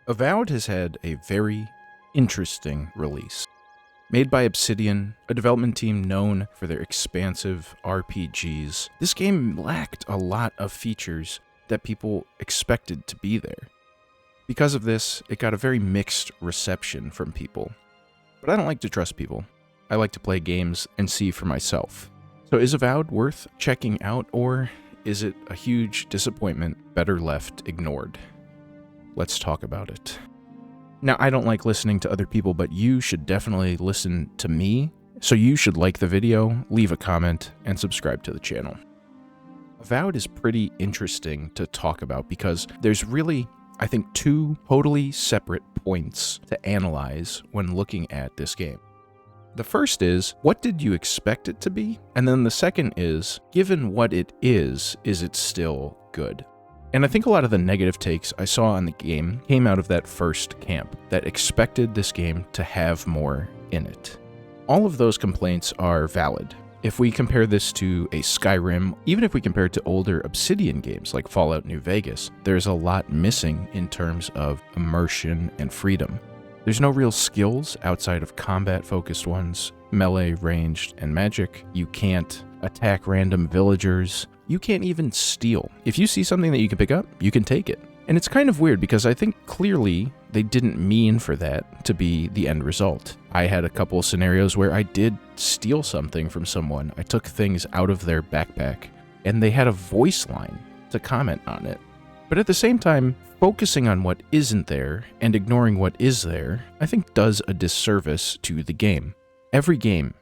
Avowed has had a very interesting release. Made by Obsidian, a development team known for their expansive RPGs, this game lacked a lot of features that people expected to be there. Because of this, it got a very mixed reception from people. But I don't like to trust people. I like to play games and see for myself. So is Avowed worth checking out, or is it a huge disappointment better left ignored? Let's talk about it. Now, I don't like listening to other people, but you should definitely listen to me, so you should like the video, leave a comment, and subscribe to the channel. Avowed is pretty interesting to talk about because there's really, I think, two totally separate points to analyze when looking at this game. The first is, what did you expect it to be? And then the second is, given what it is it still good? And I think a lot of the negative takes I saw on the game came out of that first camp that expected this game to have more in it. All of those complaints are valid. If we compare this to a Skyrim, even if we compare it to older Obsidian games like Fallout New Vegas, there's a lot missing in terms of immersion and freedom. There's no real skills outside of combat-focused ones, melee, ranged, and magic. You can't attack random villagers. You can't even steal. If you see something that you can pick up, you can take it. And it's kind of weird because I think clearly they didn't mean for that to be the end result. I had a couple of scenarios where I did steal something from someone. I took things out of their backpack, and they had a voice line to comment on it. But at the same time, focusing on what isn't there and ignoring what is there, I think does a disservice to the game. Every game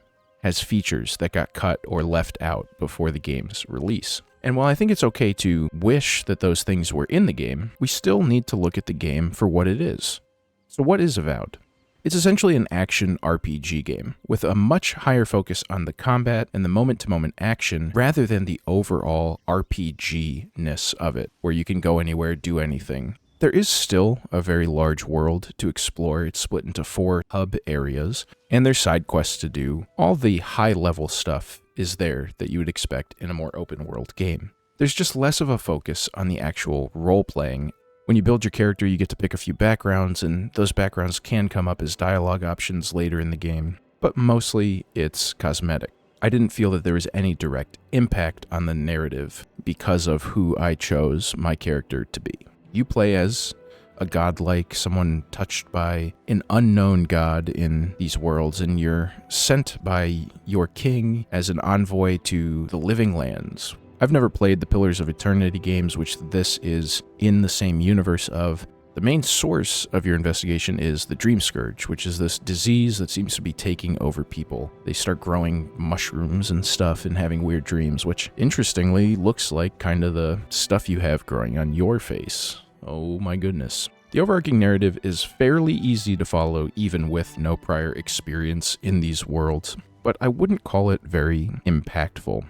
has features that got cut or left out before the game's release. And while I think it's okay to wish that those things were in the game, we still need to look at the game for what it is. So what is Avowed? It's essentially an action RPG game, with a much higher focus on the combat and the moment-to-moment action, rather than the overall RPG-ness of it, where you can go anywhere, do anything. There is still a very large world to explore. It's split into 4 hub areas, and there's side quests to do. All the high-level stuff is there that you would expect in a more open-world game. There's just less of a focus on the actual role-playing. When you build your character, you get to pick a few backgrounds, and those backgrounds can come up as dialogue options later in the game, but mostly it's cosmetic. I didn't feel that there was any direct impact on the narrative because of who I chose my character to be. You play as a godlike, someone touched by an unknown god in these worlds, and you're sent by your king as an envoy to the living lands. I've never played the Pillars of Eternity games, which this is in the same universe of. The main source of your investigation is the Dream Scourge, which is this disease that seems to be taking over people. They start growing mushrooms and stuff and having weird dreams, which interestingly looks like kind of the stuff you have growing on your face. Oh my goodness. The overarching narrative is fairly easy to follow even with no prior experience in these worlds, but I wouldn't call it very impactful.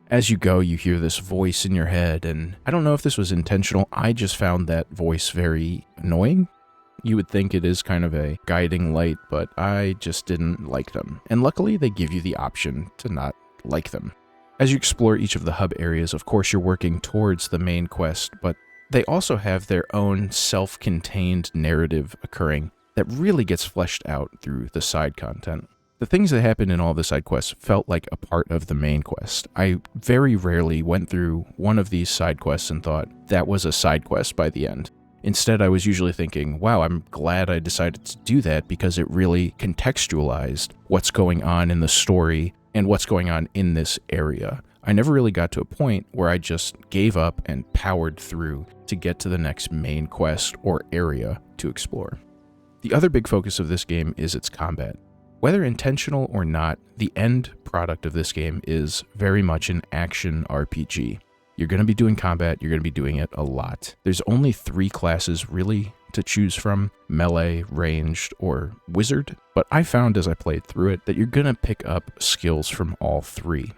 As you go, you hear this voice in your head, and I don't know if this was intentional. I just found that voice very annoying. You would think it is kind of a guiding light, but I just didn't like them. And luckily, they give you the option to not like them. As you explore each of the hub areas, of course, you're working towards the main quest, but they also have their own self-contained narrative occurring that really gets fleshed out through the side content. The things that happened in all the side quests felt like a part of the main quest. I very rarely went through one of these side quests and thought that was a side quest by the end. Instead, I was usually thinking, wow, I'm glad I decided to do that because it really contextualized what's going on in the story and what's going on in this area. I never really got to a point where I just gave up and powered through to get to the next main quest or area to explore. The other big focus of this game is its combat. Whether intentional or not, the end product of this game is very much an action RPG. You're going to be doing combat, you're going to be doing it a lot. There's only 3 classes really to choose from, melee, ranged, or wizard, but I found as I played through it that you're going to pick up skills from all 3.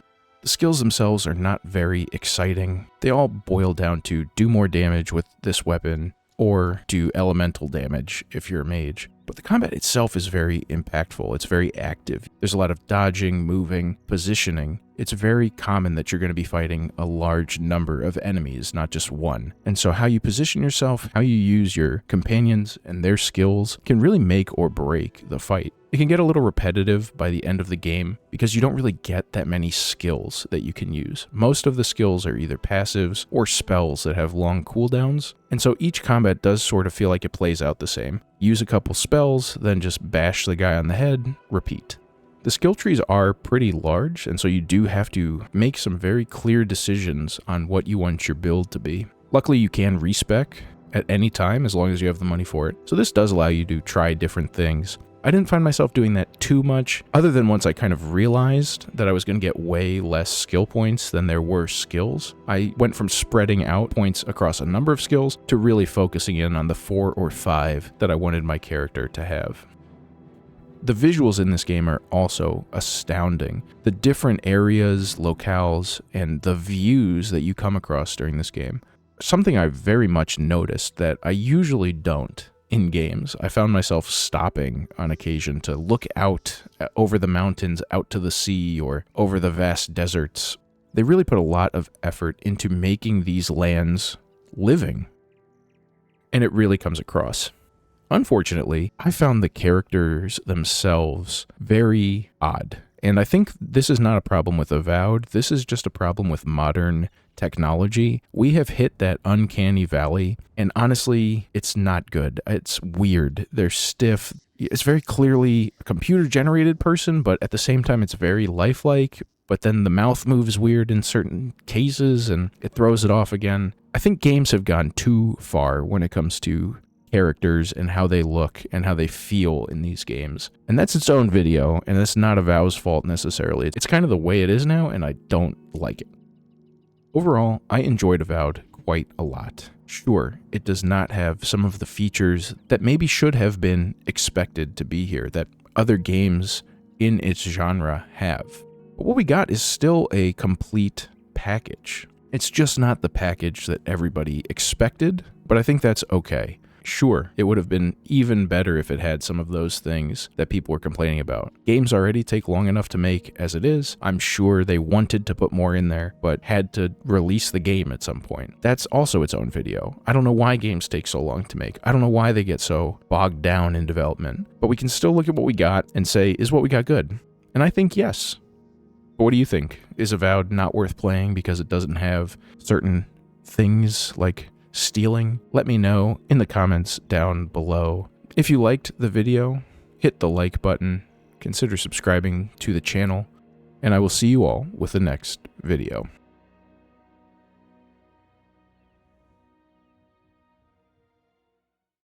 The skills themselves are not very exciting. They all boil down to do more damage with this weapon, or do elemental damage if you're a mage. But the combat itself is very impactful. It's very active. There's a lot of dodging, moving, positioning. It's very common that you're going to be fighting a large number of enemies, not just one. And so how you position yourself, how you use your companions and their skills can really make or break the fight. It can get a little repetitive by the end of the game because you don't really get that many skills that you can use. Most of the skills are either passives or spells that have long cooldowns, and so each combat does sort of feel like it plays out the same. Use a couple spells, then just bash the guy on the head, repeat. The skill trees are pretty large, and so you do have to make some very clear decisions on what you want your build to be. Luckily, you can respec at any time as long as you have the money for it, so this does allow you to try different things. I didn't find myself doing that too much, other than once I kind of realized that I was going to get way less skill points than there were skills. I went from spreading out points across a number of skills to really focusing in on the 4 or 5 that I wanted my character to have. The visuals in this game are also astounding. The different areas, locales, and the views that you come across during this game. Something I've very much noticed that I usually don't in games. I found myself stopping on occasion to look out over the mountains, out to the sea, or over the vast deserts. They really put a lot of effort into making these lands living, and it really comes across. Unfortunately, I found the characters themselves very odd, and I think this is not a problem with Avowed. This is just a problem with modern technology. We have hit that uncanny valley, and honestly, it's not good. It's weird. They're stiff. It's very clearly a computer-generated person, but at the same time, it's very lifelike. But then the mouth moves weird in certain cases, and it throws it off again. I think games have gone too far when it comes to characters and how they look and how they feel in these games. And that's its own video, and it's not Avowed's fault necessarily. It's kind of the way it is now, and I don't like it. Overall, I enjoyed Avowed quite a lot. Sure, it does not have some of the features that maybe should have been expected to be here, that other games in its genre have. But what we got is still a complete package. It's just not the package that everybody expected, but I think that's okay. Sure, it would have been even better if it had some of those things that people were complaining about. Games already take long enough to make as it is. I'm sure they wanted to put more in there, but had to release the game at some point. That's also its own video. I don't know why games take so long to make. I don't know why they get so bogged down in development. But we can still look at what we got and say, is what we got good? And I think yes. But what do you think? Is Avowed not worth playing because it doesn't have certain things like stealing? Let me know in the comments down below. If you liked the video, hit the like button, consider subscribing to the channel, and I will see you all with the next video.